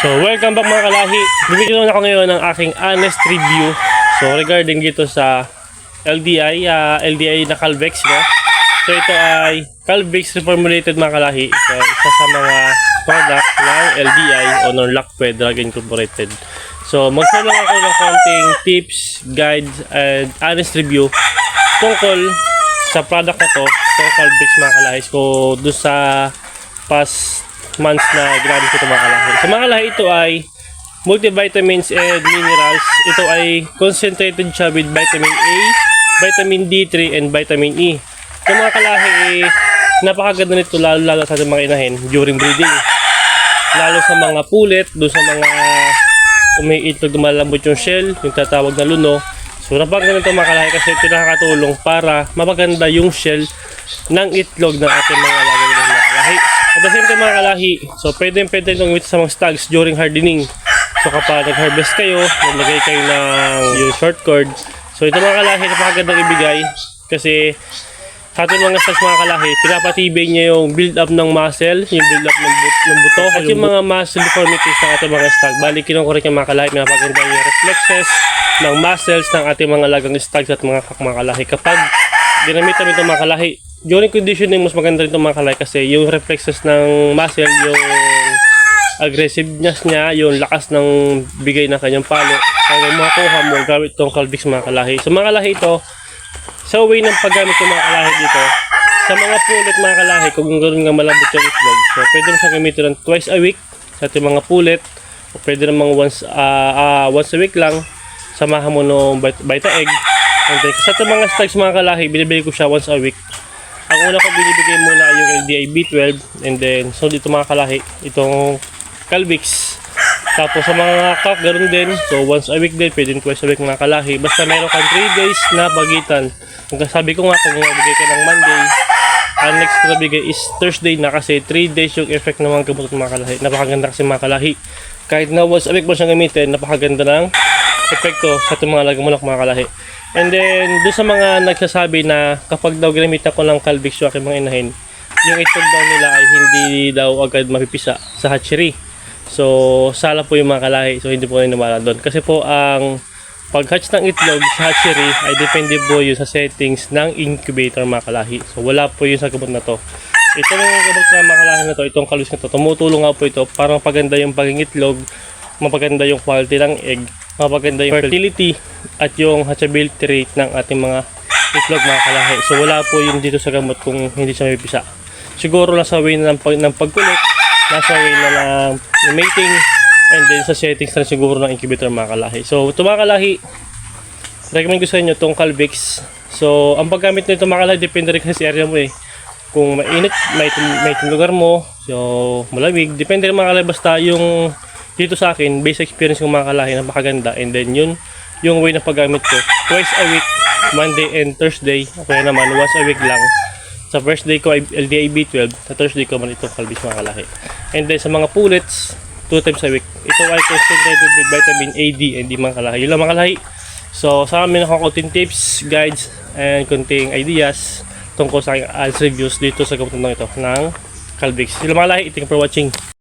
So, welcome back mga kalahi. Bibigyan ako ngayon ng aking honest review. So, regarding dito sa LDI na Calvex, no? So, ito ay Calvex reformulated mga kalahi. So, isa sa mga product ng LDI o ng Lackwed Drug Incorporated. So, mag-share lang ako ng konting tips, guides, and honest review tungkol sa product na to, itong Calvex mga kalahi. So, doon sa past months na ginamit ko ito mga kalahi. So mga kalahi, ito ay multivitamins and minerals. Ito ay concentrated siya with vitamin A, vitamin D3, and vitamin E. So mga kalahi, napakaganda nito lalo sa ating mga inahin during breeding. Lalo sa mga pulet, doon sa mga umiitlog na malambot yung shell, yung tatawag na luno. So napakaganda nito mga kalahi kasi ito nakakatulong para mapaganda yung shell ng itlog ng ating mga alaga ng mga kalahi. At the same time mga kalahi, so pwede itong gawin sa mga stags during hardening. So kapag nag-harvest kayo, naglagay kayo ng yung short cord. So ito mga kalahi, napakagandang ibigay kasi sa ating mga stags mga kalahi, pinapatibay niya yung build up ng muscle, yung build up ng buto, at yung mga muscle deformities ng ating mga stag. Bali, kinukorek yung mga kalahi, pinapaganda yung reflexes ng muscles ng ating mga lagang stags at mga kalahi. Kapag ginamit namin itong mga kalahi, during conditioning, mas maganda rin itong mga kalahi kasi yung reflexes ng muscle, yung aggressiveness niya, yung lakas ng bigay ng kanyang palo, kaya makuha mo gamit itong Calvex mga kalahi. So mga kalahi ito, sa way ng paggamit ng mga kalahi dito, sa mga pulet mga kalahi, kung ganoon nga malambot yung itlog, so pwede mo siya gamitin ng twice a week sa ating mga pulet, o pwede namang once a week lang, samahan mo ng Vita Egg. And then, sa ating mga stags mga kalahi, binibili ko siya once a week. Ang una ko binibigay muna ay yung LDI B12, and then so dito mga kalahi, itong Calvex. Tapos sa mga cock, ganoon din. So once a week din, pwede twice a week mga kalahi. Basta meron kang 3 days na bagitan. Kung sabi ko nga, kung nabigay ka ng Monday, ang next na bigay is Thursday na kasi 3 days yung effect ng mga gamot mga kalahi. Napakaganda kasi mga kalahi. Kahit na once a week mo siyang gamitin, napakaganda ng epekto sa ating mga lagang manok mga kalahi. And then, doon sa mga nagsasabi na kapag daw ginamitan ko ng Calvex yung aking mga inahin, yung itlog daw nila ay hindi daw agad mapipisa sa hatchery. So, sala po yung mga kalahi. So, hindi po naniniwala doon. Kasi po, ang pag-hatch ng itlog sa hatchery ay depende po yun sa settings ng incubator mga kalahi. So, wala po yun sa gamot na to. Ito na yung gamot na mga kalahi na to, itong Calvex na to, tumutulong nga po ito para mapaganda yung paging itlog, mapaganda yung quality ng egg, mapaganda yung fertility at yung hatchability rate ng ating mga itlog mga kalahi. So wala po yun dito sa gamot kung hindi siya mapipisa. Siguro nasa way na ng pagkulit, nasa way na ng mating, and then sa settings na siguro ng incubator mga kalahi. So ito mga kalahi, recommend ko sa inyo itong Calvex. So ang paggamit nito mga kalahi, depende rin kasi sa area mo eh. Kung mainit, may lugar mo, so malamig, depende rin mga kalahi. Basta yung dito sa akin, base experience ng mga kalahi, napakaganda. And then yun, yung way na paggamit ko, twice a week, Monday and Thursday. Okay naman, once a week lang. Sa first day ko ay LDI B12, sa Thursday ko man itong Calvex mga kalahi. And then sa mga pullets, 2 times a week. Ito ay concentrated with vitamin A, D, and D mga kalahi. Yun lang mga kalahi. So sa amin ako konting tips, guides, and konting ideas tungkol sa aking ads reviews dito sa gamot ito ng Calvex. Yun lang mga kalahi. Thank you for watching.